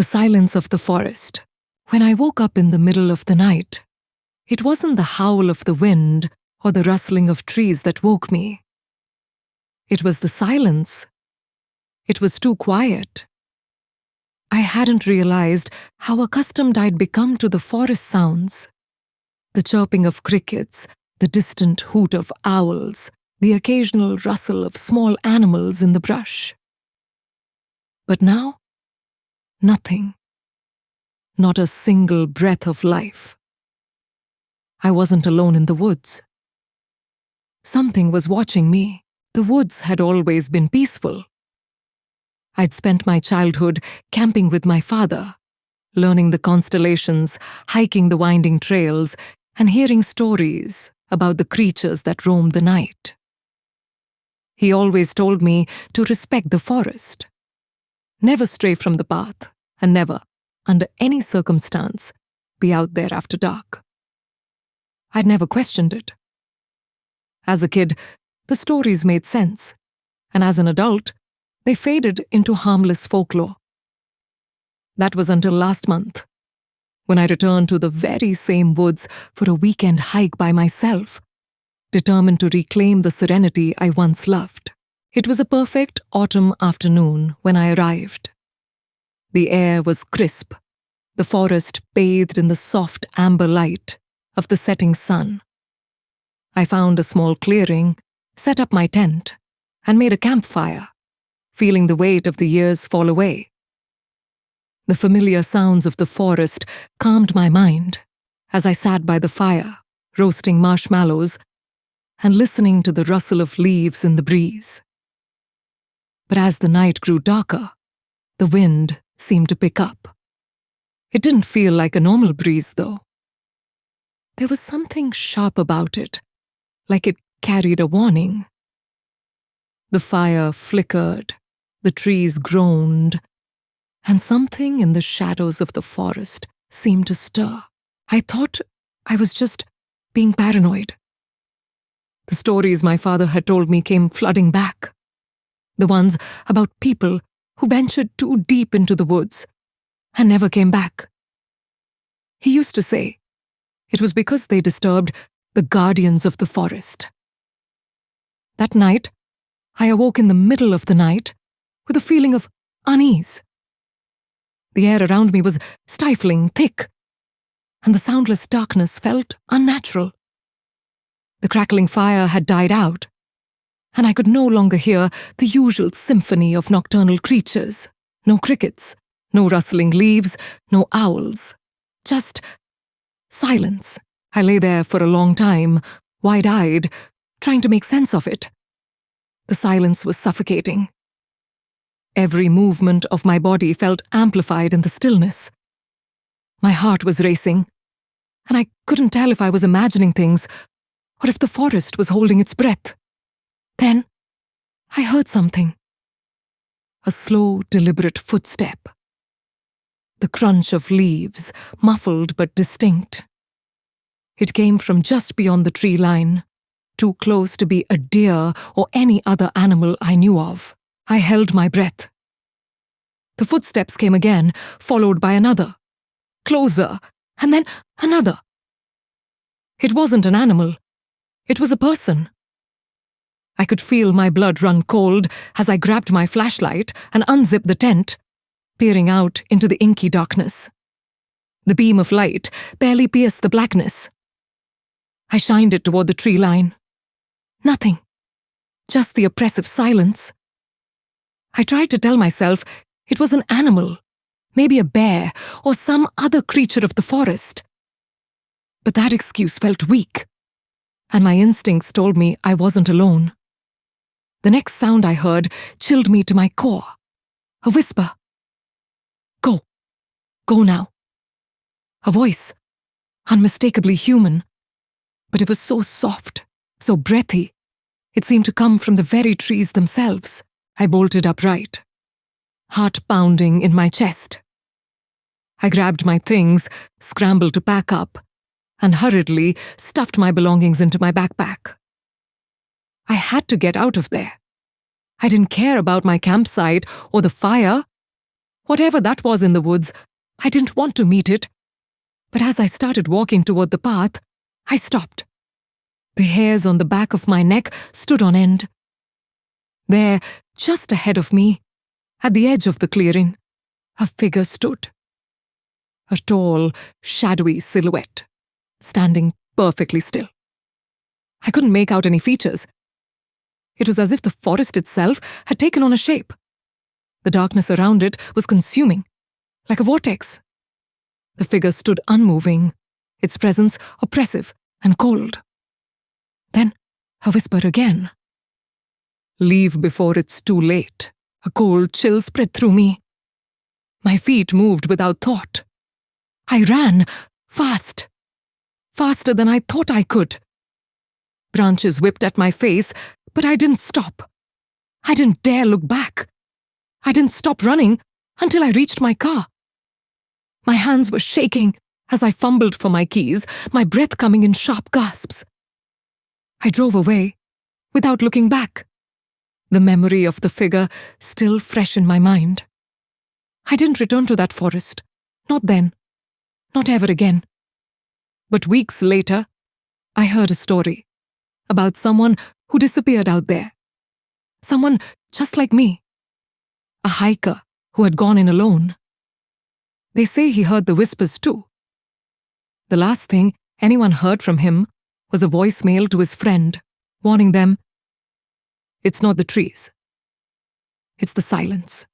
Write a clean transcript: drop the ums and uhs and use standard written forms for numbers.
silence of the forest. When I woke up in the middle of the night, it wasn't the howl of the wind or the rustling of trees that woke me. It was the silence. It was too quiet. I hadn't realized how accustomed I'd become to the forest sounds. The chirping of crickets, the distant hoot of owls, the occasional rustle of small animals in the brush. But now, nothing. Not a single breath of life. I wasn't alone in the woods. Something was watching me. The woods had always been peaceful. I'd spent my childhood camping with my father, learning the constellations, hiking the winding trails, and hearing stories about the creatures that roamed the night. He always told me to respect the forest, never stray from the path, and never, under any circumstance, be out there after dark. I'd never questioned it. As a kid, the stories made sense, and as an adult, they faded into harmless folklore. That was until last month, when I returned to the very same woods for a weekend hike by myself, determined to reclaim the serenity I once loved. It was a perfect autumn afternoon when I arrived. The air was crisp, the forest bathed in the soft amber light of the setting sun. I found a small clearing, set up my tent, and made a campfire, feeling the weight of the years fall away. The familiar sounds of the forest calmed my mind as I sat by the fire, roasting marshmallows and listening to the rustle of leaves in the breeze. But as the night grew darker, the wind seemed to pick up. It didn't feel like a normal breeze, though. There was something sharp about it, like it carried a warning. The fire flickered, the trees groaned, and something in the shadows of the forest seemed to stir. I thought I was just being paranoid. The stories my father had told me came flooding back. The ones about people who ventured too deep into the woods and never came back. He used to say it was because they disturbed the guardians of the forest. That night, I awoke in the middle of the night with a feeling of unease. The air around me was stifling, thick, and the soundless darkness felt unnatural. The crackling fire had died out, and I could no longer hear the usual symphony of nocturnal creatures. No crickets, no rustling leaves, no owls. Just silence. I lay there for a long time, wide-eyed, trying to make sense of it. The silence was suffocating. Every movement of my body felt amplified in the stillness. My heart was racing, and I couldn't tell if I was imagining things or if the forest was holding its breath. Then, I heard something. A slow, deliberate footstep. The crunch of leaves, muffled but distinct. It came from just beyond the tree line, too close to be a deer or any other animal I knew of. I held my breath. The footsteps came again, followed by another. Closer, and then another. It wasn't an animal. It was a person. I could feel my blood run cold as I grabbed my flashlight and unzipped the tent, peering out into the inky darkness. The beam of light barely pierced the blackness. I shined it toward the tree line. Nothing. Just the oppressive silence. I tried to tell myself it was an animal, maybe a bear or some other creature of the forest. But that excuse felt weak, and my instincts told me I wasn't alone. The next sound I heard chilled me to my core. A whisper. Go. Go now. A voice, unmistakably human, but it was so soft, so breathy. It seemed to come from the very trees themselves. I bolted upright, heart pounding in my chest. I grabbed my things, scrambled to pack up, and hurriedly stuffed my belongings into my backpack. I had to get out of there. I didn't care about my campsite or the fire Whatever that was in the woods, I didn't want to meet it. But as I started walking toward the path, I stopped. The hairs on the back of my neck stood on end. There, just ahead of me, at the edge of the clearing, a figure stood. A tall, shadowy silhouette, standing perfectly still. I couldn't make out any features. It was as if the forest itself had taken on a shape. The darkness around it was consuming, like a vortex. The figure stood unmoving, its presence oppressive and cold. Then a whisper again. "Leave before it's too late." A cold chill spread through me. My feet moved without thought. I ran, fast. Faster than I thought I could. Branches whipped at my face, but I didn't stop. I didn't dare look back. I didn't stop running until I reached my car. My hands were shaking as I fumbled for my keys, my breath coming in sharp gasps. I drove away, without looking back, the memory of the figure still fresh in my mind. I didn't return to that forest, not then, not ever again. But weeks later, I heard a story about someone who disappeared out there. Someone just like me. A hiker who had gone in alone. They say he heard the whispers too. The last thing anyone heard from him was a voicemail to his friend, warning them, "It's not the trees. It's the silence."